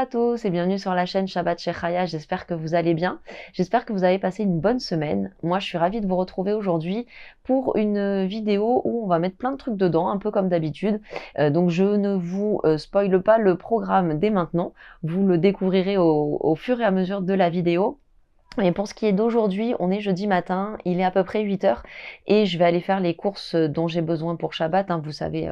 tous et bienvenue sur la chaîne Shabbat chez Chaya, j'espère que vous allez bien, j'espère que vous avez passé une bonne semaine. Moi je suis ravie de vous retrouver aujourd'hui pour une vidéo où on va mettre plein de trucs dedans, un peu comme d'habitude. Donc je ne vous spoile pas le programme dès maintenant, vous le découvrirez au fur et à mesure de la vidéo. Et pour ce qui est d'aujourd'hui, on est jeudi matin, il est à peu près 8 h et je vais aller faire les courses dont j'ai besoin pour Shabbat. Vous savez,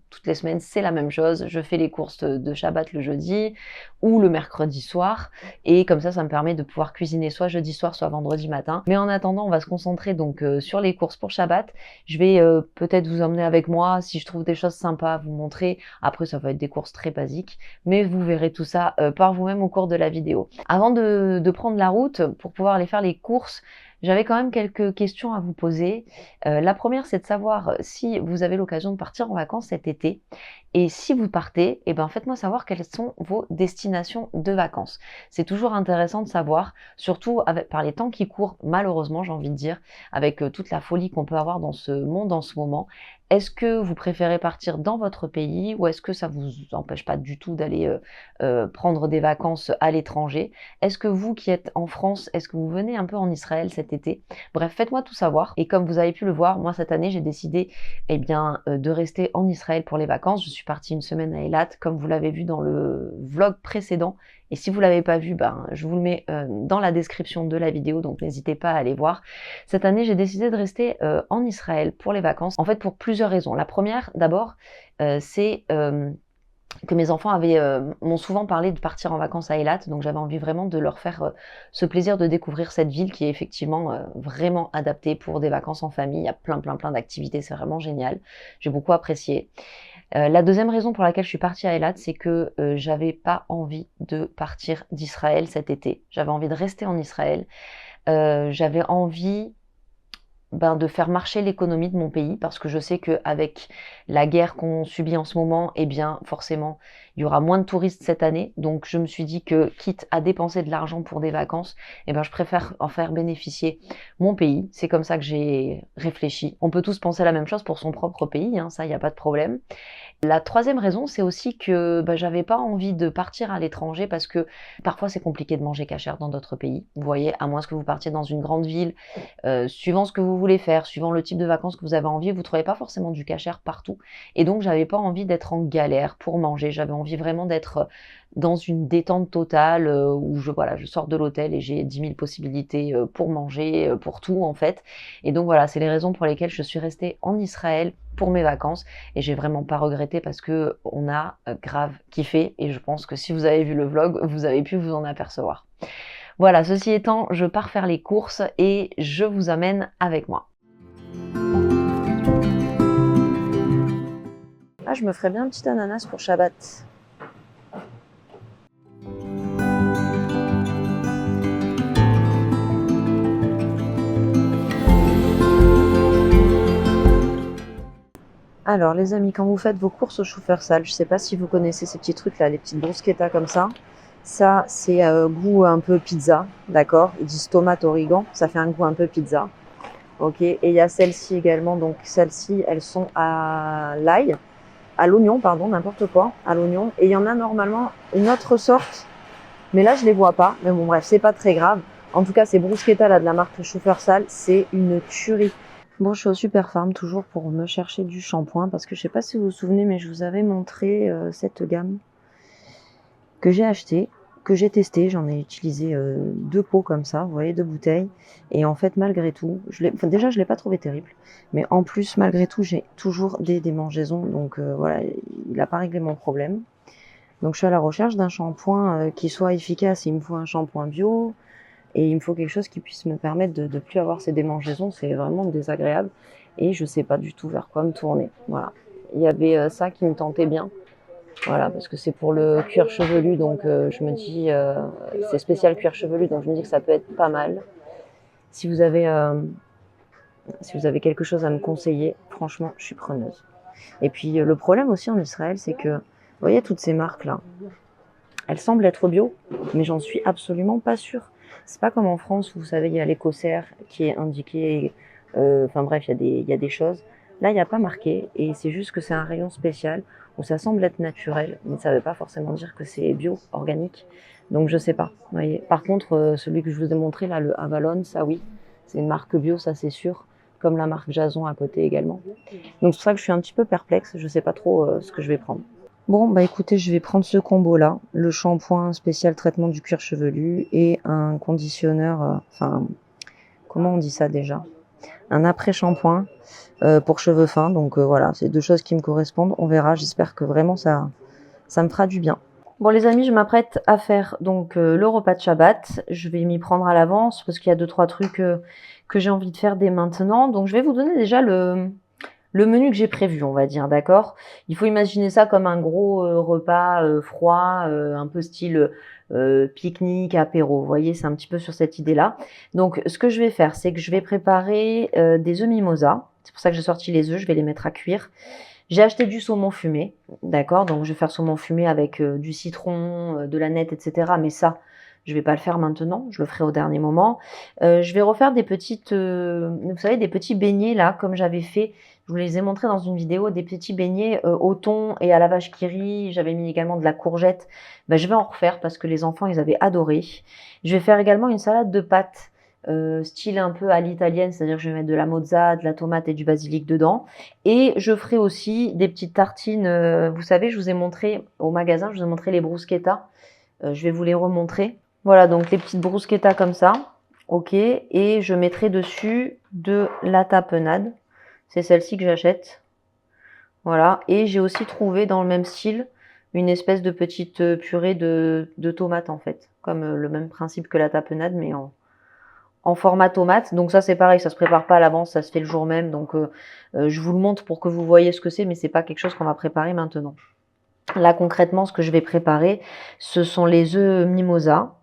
toutes les semaines, c'est la même chose. Je fais les courses de Shabbat le jeudi ou le mercredi soir. Et comme ça me permet de pouvoir cuisiner soit jeudi soir, soit vendredi matin. Mais en attendant, on va se concentrer donc sur les courses pour Shabbat. Je vais peut-être vous emmener avec moi si je trouve des choses sympas à vous montrer. Après, ça va être des courses très basiques. Mais vous verrez tout ça par vous-même au cours de la vidéo. Avant de prendre la route, pour pouvoir aller faire les courses, j'avais quand même quelques questions à vous poser. La première, c'est de savoir si vous avez l'occasion de partir en vacances cet été. Et si vous partez, faites-moi savoir quelles sont vos destinations de vacances. C'est toujours intéressant de savoir, surtout par les temps qui courent, malheureusement, j'ai envie de dire, avec toute la folie qu'on peut avoir dans ce monde en ce moment. Est-ce que vous préférez partir dans votre pays ou est-ce que ça vous empêche pas du tout d'aller prendre des vacances à l'étranger? Est-ce que vous qui êtes en France, est-ce que vous venez un peu en Israël cet été? Bref, faites-moi tout savoir. Et comme vous avez pu le voir, moi cette année, j'ai décidé de rester en Israël pour les vacances. Je suis partie une semaine à Eilat, comme vous l'avez vu dans le vlog précédent. Et si vous ne l'avez pas vu, je vous le mets dans la description de la vidéo, donc n'hésitez pas à aller voir. Cette année, j'ai décidé de rester en Israël pour les vacances, en fait pour plusieurs raisons. La première, d'abord, c'est que mes enfants m'ont souvent parlé de partir en vacances à Eilat, donc j'avais envie vraiment de leur faire ce plaisir de découvrir cette ville qui est effectivement vraiment adaptée pour des vacances en famille. Il y a plein d'activités, c'est vraiment génial. J'ai beaucoup apprécié. La deuxième raison pour laquelle je suis partie à Eilat, c'est que j'avais pas envie de partir d'Israël cet été. J'avais envie de rester en Israël. J'avais envie de faire marcher l'économie de mon pays, parce que je sais qu'avec la guerre qu'on subit en ce moment, forcément, il y aura moins de touristes cette année. Donc je me suis dit que, quitte à dépenser de l'argent pour des vacances, je préfère en faire bénéficier mon pays. C'est comme ça que j'ai réfléchi. On peut tous penser la même chose pour son propre pays, ça, il n'y a pas de problème. La troisième raison, c'est aussi que j'avais pas envie de partir à l'étranger parce que parfois c'est compliqué de manger cachère dans d'autres pays. Vous voyez, à moins que vous partiez dans une grande ville, suivant ce que vous voulez faire, suivant le type de vacances que vous avez envie, vous trouvez pas forcément du cachère partout. Et donc j'avais pas envie d'être en galère pour manger. J'avais envie vraiment d'être dans une détente totale où je sors de l'hôtel et j'ai 10 000 possibilités pour manger, pour tout en fait. Et donc voilà, c'est les raisons pour lesquelles je suis restée en Israël pour mes vacances et j'ai vraiment pas regretté parce que on a grave kiffé et je pense que si vous avez vu le vlog, vous avez pu vous en apercevoir. Voilà, ceci étant, je pars faire les courses et je vous amène avec moi. Ah, je me ferais bien un petit ananas pour Shabbat. Alors les amis, quand vous faites vos courses au chou-fleur-sal, je sais pas si vous connaissez ces petits trucs là, les petites bruschettas comme ça. Ça c'est goût un peu pizza, d'accord? Ils disent tomate origan, ça fait un goût un peu pizza. Ok, et il y a celles-ci également, donc celles-ci elles sont à l'ail, à l'oignon pardon, n'importe quoi, à l'oignon. Et il y en a normalement une autre sorte, mais là je les vois pas, mais bon bref, c'est pas très grave. En tout cas ces bruschettas là de la marque chou-fleur-sal, c'est une tuerie. Bon, je suis au Super Farm toujours pour me chercher du shampoing parce que je sais pas si vous vous souvenez, mais je vous avais montré cette gamme que j'ai achetée, que j'ai testée. J'en ai utilisé 2 pots comme ça, vous voyez, 2 bouteilles. Et en fait, malgré tout, déjà je l'ai pas trouvé terrible, mais en plus, malgré tout, j'ai toujours des démangeaisons. Donc voilà, il a pas réglé mon problème. Donc je suis à la recherche d'un shampoing qui soit efficace. Il me faut un shampoing bio. Et il me faut quelque chose qui puisse me permettre de plus avoir ces démangeaisons, c'est vraiment désagréable. Et je sais pas du tout vers quoi me tourner. Voilà. Il y avait ça qui me tentait bien. Voilà, parce que c'est pour le cuir chevelu, donc je me dis, c'est spécial cuir chevelu, donc je me dis que ça peut être pas mal. Si vous avez quelque chose à me conseiller, franchement, je suis preneuse. Et puis le problème aussi en Israël, c'est que, vous voyez toutes ces marques-là, elles semblent être bio, mais j'en suis absolument pas sûre. C'est pas comme en France où vous savez il y a l'écossaire qui est indiqué, bref il y a des choses. Là, il n'y a pas marqué et c'est juste que c'est un rayon spécial où ça semble être naturel, mais ça ne veut pas forcément dire que c'est bio, organique. Donc je sais pas. Vous voyez. Par contre, celui que je vous ai montré là, le Avalon, ça oui, c'est une marque bio, ça c'est sûr, comme la marque Jason à côté également. Donc c'est pour ça que je suis un petit peu perplexe, je sais pas trop ce que je vais prendre. Bon, bah écoutez, je vais prendre ce combo-là, le shampoing spécial traitement du cuir chevelu et un conditionneur, enfin, comment on dit ça déjà? Un après-shampoing pour cheveux fins. Donc voilà, c'est deux choses qui me correspondent. On verra, j'espère que vraiment ça me fera du bien. Bon les amis, je m'apprête à faire donc le repas de Shabbat. Je vais m'y prendre à l'avance parce qu'il y a 2-3 trucs que j'ai envie de faire dès maintenant. Donc je vais vous donner déjà le menu que j'ai prévu, on va dire, d'accord? Il faut imaginer ça comme un gros repas froid, un peu style pique-nique, apéro. Vous voyez, c'est un petit peu sur cette idée-là. Donc, ce que je vais faire, c'est que je vais préparer des œufs mimosa. C'est pour ça que j'ai sorti les œufs, je vais les mettre à cuire. J'ai acheté du saumon fumé, d'accord? Donc, je vais faire saumon fumé avec du citron, de l'aneth, etc. Mais ça, je vais pas le faire maintenant, je le ferai au dernier moment. Je vais refaire des petites, vous savez, des petits beignets là, comme j'avais fait. Je vous les ai montrés dans une vidéo, des petits beignets au thon et à la vache qui rit. J'avais mis également de la courgette. Ben, je vais en refaire parce que les enfants, ils avaient adoré. Je vais faire également une salade de pâtes, style un peu à l'italienne, c'est-à-dire que je vais mettre de la mozza, de la tomate et du basilic dedans. Et je ferai aussi des petites tartines. Vous savez, je vous ai montré au magasin, je vous ai montré les bruschettas. Je vais vous les remontrer. Voilà, donc les petites bruschettas comme ça. Ok, et je mettrai dessus de la tapenade. C'est celle-ci que j'achète. Voilà, et j'ai aussi trouvé dans le même style une espèce de petite purée de tomates en fait. Comme le même principe que la tapenade, mais en format tomate. Donc ça c'est pareil, ça se prépare pas à l'avance, ça se fait le jour même. Donc je vous le montre pour que vous voyez ce que c'est, mais c'est pas quelque chose qu'on va préparer maintenant. Là concrètement, ce que je vais préparer, ce sont les œufs mimosa,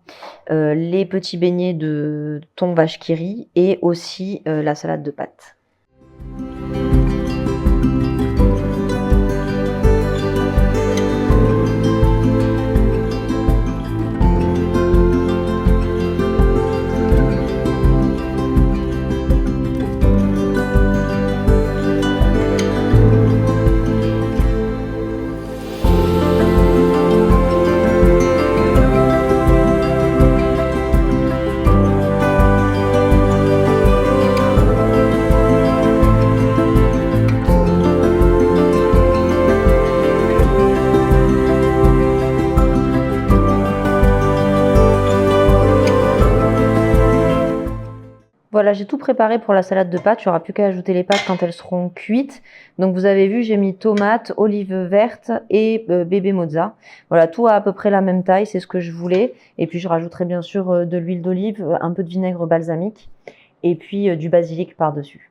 les petits beignets de thon vache qui rit et aussi la salade de pâtes. Voilà, j'ai tout préparé pour la salade de pâtes. Il n'y aura plus qu'à ajouter les pâtes quand elles seront cuites. Donc vous avez vu, j'ai mis tomates, olives vertes et bébé mozza. Voilà, tout à peu près la même taille, c'est ce que je voulais. Et puis je rajouterai bien sûr de l'huile d'olive, un peu de vinaigre balsamique et puis du basilic par-dessus.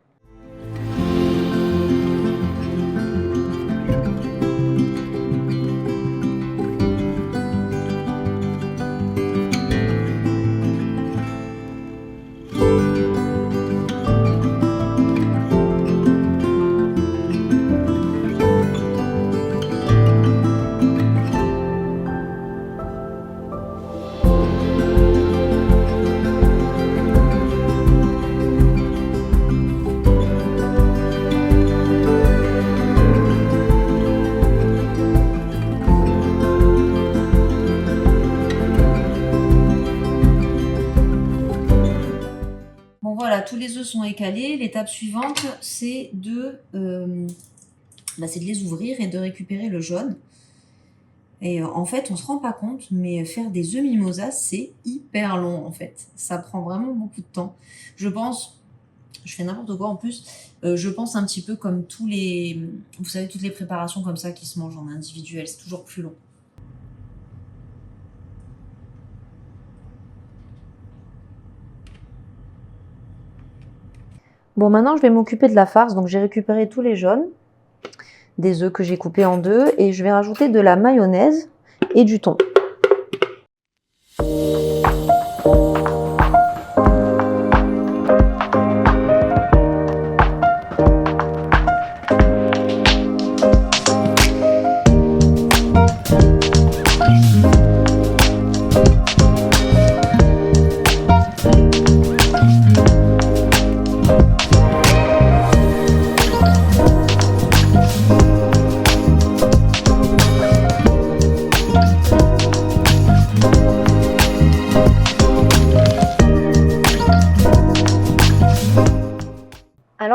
Voilà, tous les œufs sont écalés. L'étape suivante, c'est de les ouvrir et de récupérer le jaune. Et en fait, on se rend pas compte, mais faire des œufs mimosa, c'est hyper long en fait. Ça prend vraiment beaucoup de temps. Je pense, je fais n'importe quoi en plus, je pense un petit peu comme vous savez, toutes les préparations comme ça qui se mangent en individuel, c'est toujours plus long. Bon, maintenant, je vais m'occuper de la farce. Donc, j'ai récupéré tous les jaunes, des œufs que j'ai coupés en deux, et je vais rajouter de la mayonnaise et du thon.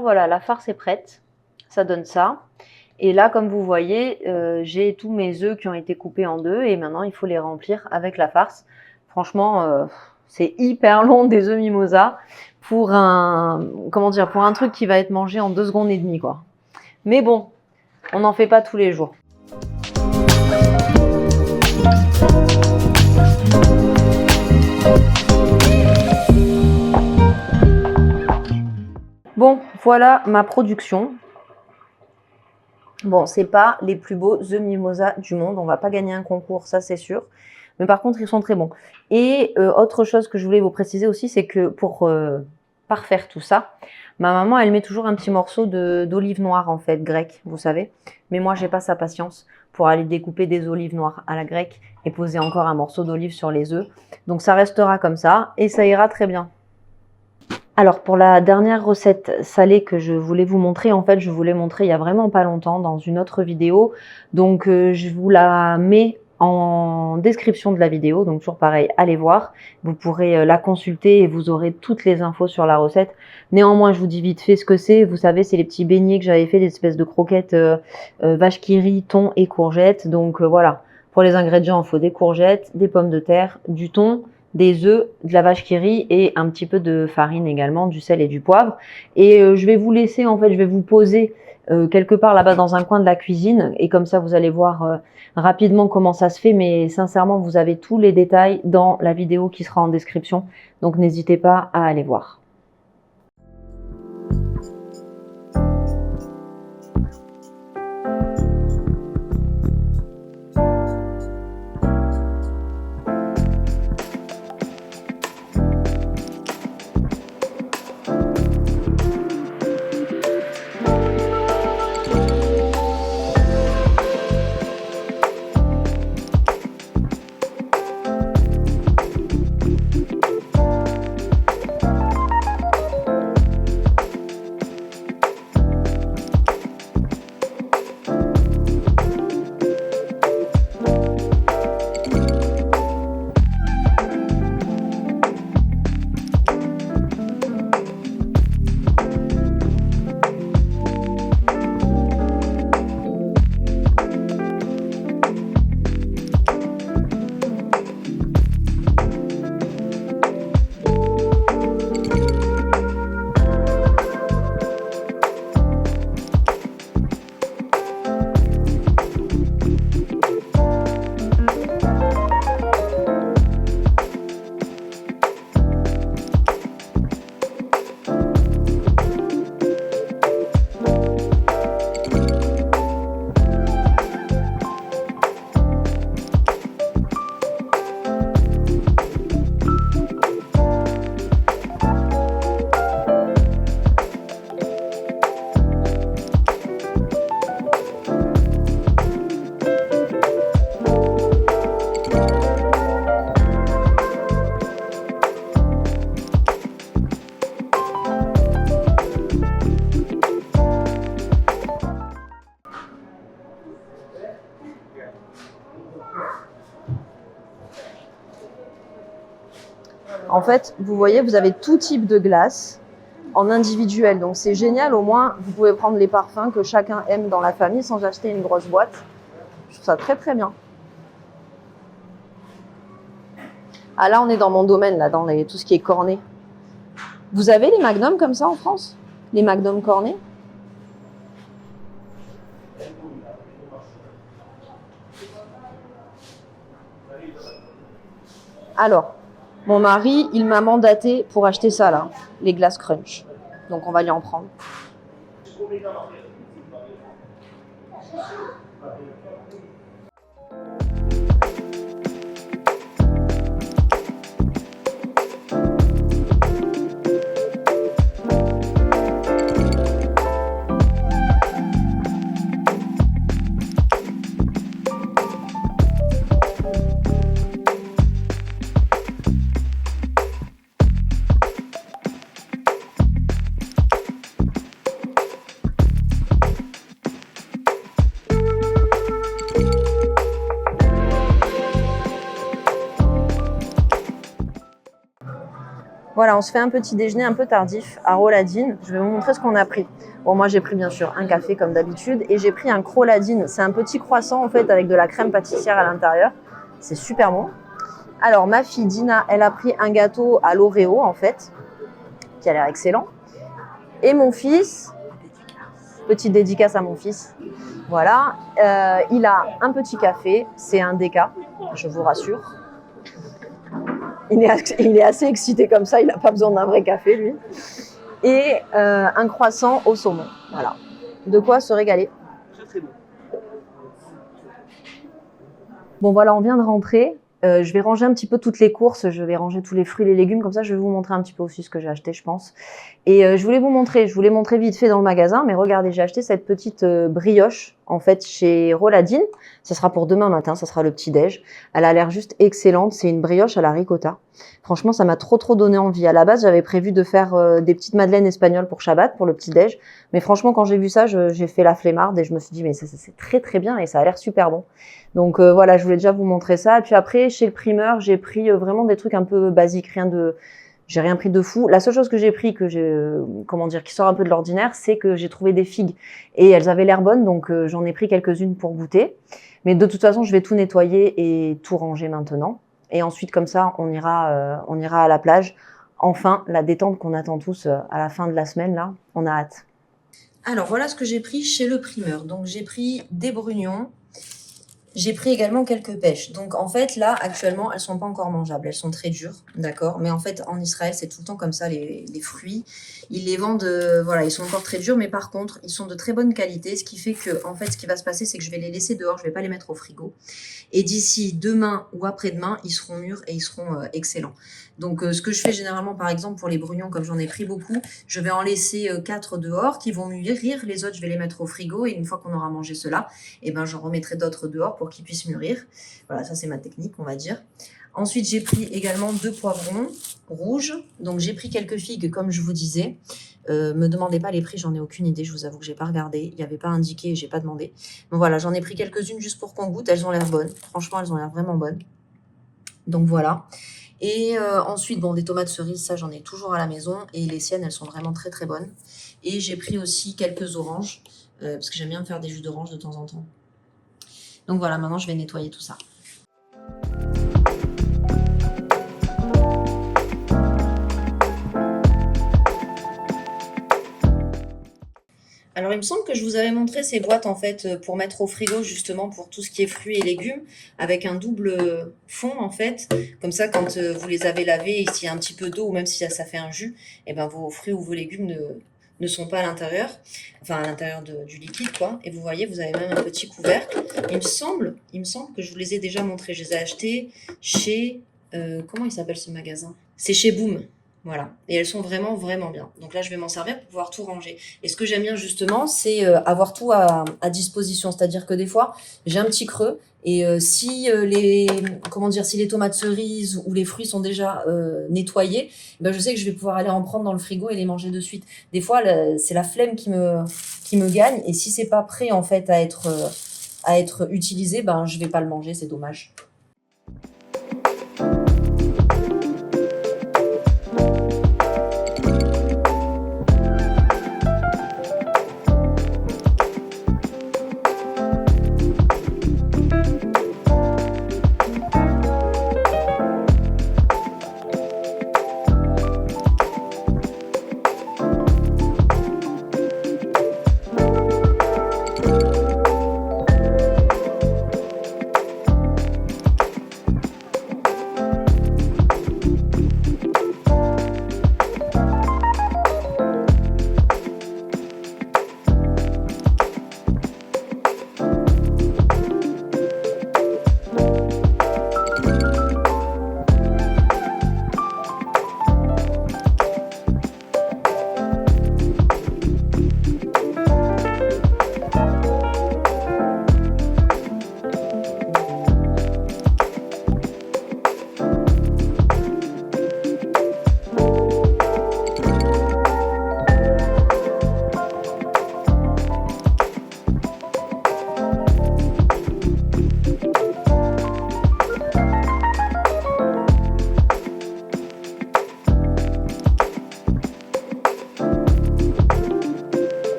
l'intérieur, voilà, la farce est prête. Ça donne ça. Et là, comme vous voyez, j'ai tous mes œufs qui ont été coupés en deux et maintenant, il faut les remplir avec la farce. Franchement, c'est hyper long des œufs mimosa pour comment dire, pour un truc qui va être mangé en 2 secondes et demie, quoi. Mais bon, on n'en fait pas tous les jours. Bon, voilà ma production. Bon, c'est pas les plus beaux œufs mimosa du monde. On va pas gagner un concours, ça c'est sûr. Mais par contre, ils sont très bons. Et autre chose que je voulais vous préciser aussi, c'est que pour parfaire tout ça, ma maman, elle met toujours un petit morceau d'olive noire, en fait, grecque, vous savez. Mais moi, j'ai pas sa patience pour aller découper des olives noires à la grecque et poser encore un morceau d'olive sur les œufs. Donc, ça restera comme ça et ça ira très bien. Alors pour la dernière recette salée que je voulais vous montrer, en fait je vous l'ai montré il y a vraiment pas longtemps dans une autre vidéo, donc je vous la mets en description de la vidéo, donc toujours pareil, allez voir, vous pourrez la consulter et vous aurez toutes les infos sur la recette. Néanmoins je vous dis vite fait ce que c'est, vous savez c'est les petits beignets que j'avais fait, des espèces de croquettes vache qui rit, thon et courgettes, donc voilà, pour les ingrédients il faut des courgettes, des pommes de terre, du thon, des œufs, de la vache qui rit et un petit peu de farine également, du sel et du poivre. Et je vais vous laisser, en fait, je vais vous poser quelque part là-bas dans un coin de la cuisine et comme ça vous allez voir rapidement comment ça se fait, mais sincèrement vous avez tous les détails dans la vidéo qui sera en description, donc n'hésitez pas à aller voir. En fait, vous voyez, vous avez tout type de glace en individuel. Donc c'est génial, au moins vous pouvez prendre les parfums que chacun aime dans la famille sans acheter une grosse boîte. Je trouve ça très très bien. Ah là, on est dans mon domaine, là, dans tout ce qui est cornet. Vous avez les magnums comme ça en France? Les magnums cornets? Alors, mon mari, il m'a mandaté pour acheter ça là, les glaces crunch. Donc on va lui en prendre. Voilà, on se fait un petit déjeuner un peu tardif à Roladine. Je vais vous montrer ce qu'on a pris. Bon, moi, j'ai pris bien sûr un café comme d'habitude et j'ai pris un Croladine. C'est un petit croissant en fait avec de la crème pâtissière à l'intérieur. C'est super bon. Alors, ma fille Dina, elle a pris un gâteau à l'Oreo en fait, qui a l'air excellent. Et mon fils, petite dédicace à mon fils. Voilà, il a un petit café, c'est un déca, je vous rassure. Il est assez excité comme ça, il n'a pas besoin d'un vrai café, lui. Et un croissant au saumon. Voilà. De quoi se régaler. Très, très bon. Bon, voilà, on vient de rentrer. Je vais ranger un petit peu toutes les courses. Je vais ranger tous les fruits et les légumes. Comme ça, je vais vous montrer un petit peu aussi ce que j'ai acheté, je pense. Et je voulais montrer vite fait dans le magasin. Mais regardez, j'ai acheté cette petite brioche, en fait, chez Roladine. Ça sera pour demain matin, ça sera le petit-déj. Elle a l'air juste excellente. C'est une brioche à la ricotta. Franchement, ça m'a trop donné envie. À la base, j'avais prévu de faire des petites madeleines espagnoles pour Shabbat, pour le petit-déj. Mais franchement, quand j'ai vu ça, j'ai fait la flemmarde et je me suis dit, mais ça c'est très bien et ça a l'air super bon. Donc voilà, je voulais déjà vous montrer ça. Et puis après, chez le primeur, j'ai pris vraiment des trucs un peu basiques, j'ai rien pris de fou. La seule chose que j'ai pris, qui sort un peu de l'ordinaire, c'est que j'ai trouvé des figues et elles avaient l'air bonnes, donc j'en ai pris quelques-unes pour goûter. Mais de toute façon, je vais tout nettoyer et tout ranger maintenant. Et ensuite, comme ça, on ira à la plage. Enfin, la détente qu'on attend tous à la fin de la semaine, là, on a hâte. Alors, voilà ce que j'ai pris chez le primeur. Donc, j'ai pris des brugnons. J'ai pris également quelques pêches. Donc, en fait, là, actuellement, elles sont pas encore mangeables. Elles sont très dures, d'accord. Mais en fait, en Israël, c'est tout le temps comme ça, les fruits. Ils les vendent, voilà, ils sont encore très durs. Mais par contre, ils sont de très bonne qualité. Ce qui fait que, en fait, ce qui va se passer, c'est que je vais les laisser dehors. Je vais pas les mettre au frigo. Et d'ici demain ou après-demain, ils seront mûrs et ils seront excellents. Donc, ce que je fais généralement, par exemple, pour les brugnons, comme j'en ai pris beaucoup, je vais en laisser 4 dehors qui vont mûrir. Les autres, je vais les mettre au frigo. Et une fois qu'on aura mangé cela, eh ben, j'en remettrai d'autres dehors pour qu'ils puissent mûrir. Voilà, ça, c'est ma technique, on va dire. Ensuite, j'ai pris également 2 poivrons rouges. Donc, j'ai pris quelques figues, comme je vous disais. Me demandez pas les prix, j'en ai aucune idée. Je vous avoue que j'ai pas regardé. Il n'y avait pas indiqué et j'ai pas demandé. Donc, voilà, j'en ai pris quelques-unes juste pour qu'on goûte. Elles ont l'air bonnes. Franchement, elles ont l'air vraiment bonnes. Donc, voilà. Et ensuite, bon, des tomates cerises, ça, j'en ai toujours à la maison. Et les siennes, elles sont vraiment très bonnes. Et j'ai pris aussi quelques oranges, parce que j'aime bien me faire des jus d'orange de temps en temps. Donc voilà, maintenant, je vais nettoyer tout ça. Alors, il me semble que je vous avais montré ces boîtes, en fait, pour mettre au frigo, justement, pour tout ce qui est fruits et légumes, avec un double fond, en fait. Comme ça, quand vous les avez lavés, et s'il y a un petit peu d'eau, ou même si ça fait un jus, eh ben, vos fruits ou vos légumes ne sont pas à l'intérieur, enfin, à l'intérieur du liquide, quoi. Et vous voyez, vous avez même un petit couvercle. Il me semble que je vous les ai déjà montrés. Je les ai achetés chez... comment il s'appelle ce magasin? C'est chez Boom. Voilà, et elles sont vraiment bien. Donc là, je vais m'en servir pour pouvoir tout ranger. Et ce que j'aime bien justement, c'est avoir tout à disposition. C'est-à-dire que des fois, j'ai un petit creux et si les tomates cerises ou les fruits sont déjà nettoyés, ben je sais que je vais pouvoir aller en prendre dans le frigo et les manger de suite. Des fois, c'est la flemme qui me gagne et si c'est pas prêt en fait à être utilisé, ben je vais pas le manger, c'est dommage.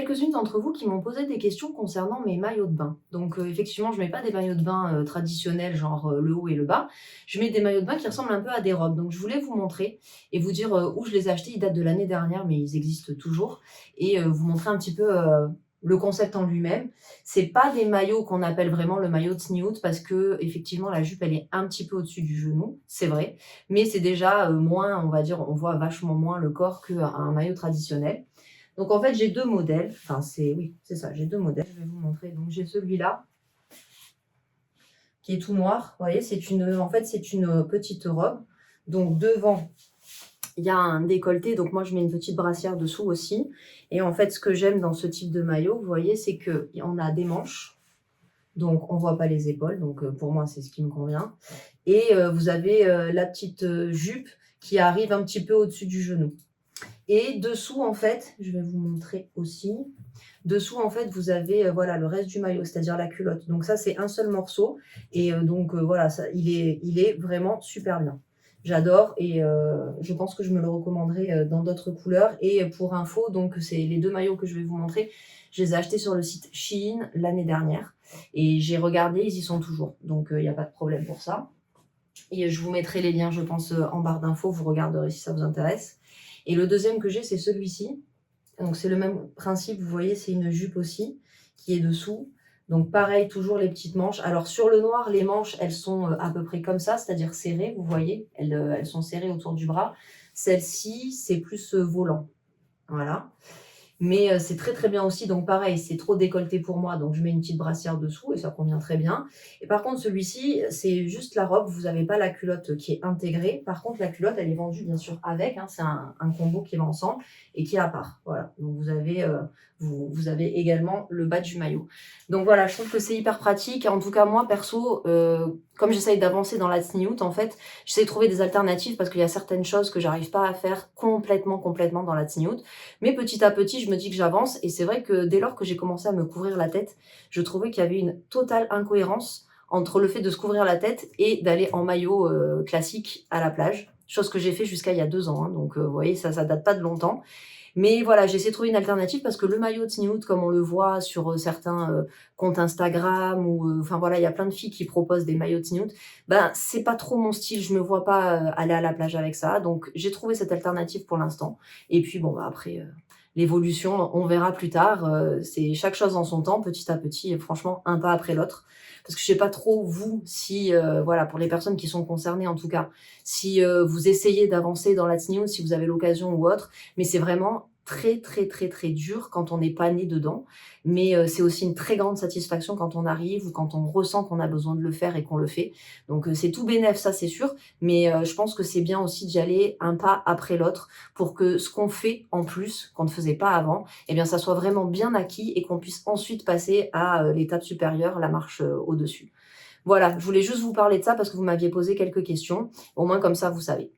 quelques-unes d'entre vous qui m'ont posé des questions concernant mes maillots de bain. Donc effectivement, je mets pas des maillots de bain traditionnels, genre le haut et le bas. Je mets des maillots de bain qui ressemblent un peu à des robes. Donc je voulais vous montrer et vous dire où je les ai achetés. Ils datent de l'année dernière, mais ils existent toujours. Et vous montrer un petit peu le concept en lui-même. C'est pas des maillots qu'on appelle vraiment le maillot de sniout parce que effectivement la jupe elle est un petit peu au-dessus du genou, c'est vrai, mais c'est déjà moins, on va dire, on voit vachement moins le corps qu'un maillot traditionnel. Donc en fait j'ai deux modèles, enfin c'est ça, j'ai deux modèles, je vais vous montrer. Donc j'ai celui-là qui est tout noir, vous voyez, en fait c'est une petite robe. Donc devant il y a un décolleté, donc moi je mets une petite brassière dessous aussi. Et en fait, ce que j'aime dans ce type de maillot, vous voyez, c'est qu'on a des manches, donc on voit pas les épaules, donc pour moi c'est ce qui me convient. Et vous avez la petite jupe qui arrive un petit peu au-dessus du genou. Et dessous, en fait, je vais vous montrer aussi, dessous, en fait, vous avez voilà, le reste du maillot, c'est-à-dire la culotte. Donc ça, c'est un seul morceau. Et voilà, ça, il est vraiment super bien. J'adore et je pense que je me le recommanderai dans d'autres couleurs. Et pour info, donc c'est les deux maillots que je vais vous montrer. Je les ai achetés sur le site Shein l'année dernière. Et j'ai regardé, ils y sont toujours. Donc il n'y a pas de problème pour ça. Et je vous mettrai les liens, je pense, en barre d'infos. Vous regarderez si ça vous intéresse. Et le deuxième que j'ai, c'est celui-ci. Donc c'est le même principe, vous voyez, c'est une jupe aussi qui est dessous. Donc pareil, toujours les petites manches. Alors sur le noir, les manches, elles sont à peu près comme ça, c'est-à-dire serrées, vous voyez, elles sont serrées autour du bras. Celle-ci, c'est plus volant. Voilà. Mais c'est très très bien aussi, donc pareil, c'est trop décolleté pour moi, donc je mets une petite brassière dessous et ça convient très bien. Et par contre, celui-ci, c'est juste la robe, vous n'avez pas la culotte qui est intégrée. Par contre, la culotte, elle est vendue bien sûr avec, hein, c'est un combo qui va ensemble et qui est à part. Voilà, donc vous avez également le bas du maillot. Donc voilà, je trouve que c'est hyper pratique. En tout cas, moi, perso, comme j'essaye d'avancer dans la sniout, en fait, j'essaie de trouver des alternatives parce qu'il y a certaines choses que j'arrive pas à faire complètement dans la sniout. Mais petit à petit, je me dis que j'avance. Et c'est vrai que dès lors que j'ai commencé à me couvrir la tête, je trouvais qu'il y avait une totale incohérence entre le fait de se couvrir la tête et d'aller en maillot classique à la plage. Chose que j'ai fait jusqu'à il y a 2 ans. Hein. Donc, vous voyez, ça date pas de longtemps. Mais voilà, j'ai essayé de trouver une alternative parce que le maillot de sniout, comme on le voit sur certains comptes Instagram ou enfin voilà, il y a plein de filles qui proposent des maillots de sniout. Ben c'est pas trop mon style, je me vois pas aller à la plage avec ça. Donc j'ai trouvé cette alternative pour l'instant. Et puis bon bah après l'évolution, on verra plus tard. C'est chaque chose en son temps, petit à petit. Et franchement, un pas après l'autre. Parce que je sais pas trop vous si voilà pour les personnes qui sont concernées en tout cas, si vous essayez d'avancer dans la sniout, si vous avez l'occasion ou autre. Mais c'est vraiment très dur quand on n'est pas né dedans. Mais c'est aussi une très grande satisfaction quand on arrive ou quand on ressent qu'on a besoin de le faire et qu'on le fait. Donc c'est tout bénef, ça c'est sûr. Mais je pense que c'est bien aussi d'y aller un pas après l'autre pour que ce qu'on fait en plus, qu'on ne faisait pas avant, eh bien ça soit vraiment bien acquis et qu'on puisse ensuite passer à l'étape supérieure, la marche au-dessus. Voilà, je voulais juste vous parler de ça parce que vous m'aviez posé quelques questions. Au moins comme ça, vous savez.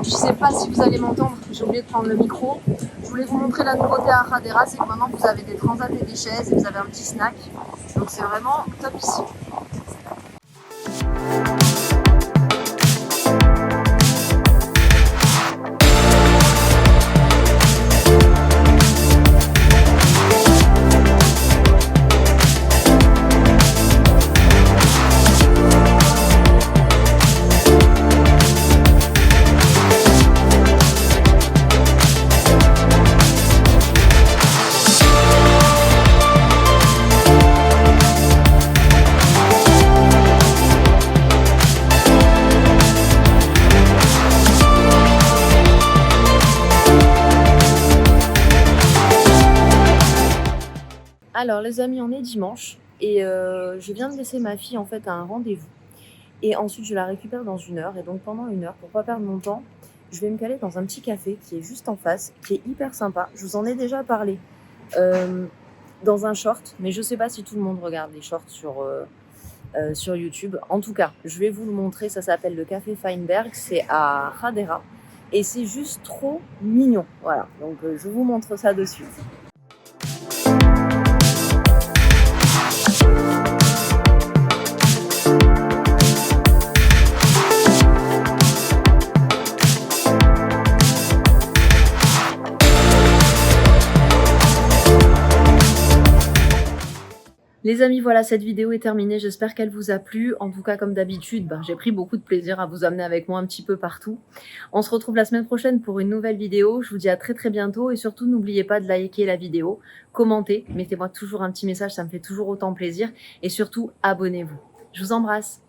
Je sais pas si vous allez m'entendre, j'ai oublié de prendre le micro. Je voulais vous montrer la nouveauté à Hadera, c'est que maintenant vous avez des transats et des chaises et vous avez un petit snack. Donc c'est vraiment top ici. Alors les amis, on est dimanche et je viens de laisser ma fille en fait à un rendez-vous. Et ensuite je la récupère dans 1 heure et donc pendant 1 heure, pour pas perdre mon temps, je vais me caler dans un petit café qui est juste en face, qui est hyper sympa. Je vous en ai déjà parlé dans un short, mais je sais pas si tout le monde regarde les shorts sur YouTube. En tout cas, je vais vous le montrer, ça s'appelle le Café Feinberg, c'est à Radera et c'est juste trop mignon. Voilà, donc je vous montre ça de suite. Les amis, voilà, cette vidéo est terminée. J'espère qu'elle vous a plu. En tout cas, comme d'habitude, j'ai pris beaucoup de plaisir à vous amener avec moi un petit peu partout. On se retrouve la semaine prochaine pour une nouvelle vidéo. Je vous dis à très très bientôt et surtout, n'oubliez pas de liker la vidéo, commentez, mettez-moi toujours un petit message, ça me fait toujours autant plaisir et surtout, abonnez-vous. Je vous embrasse.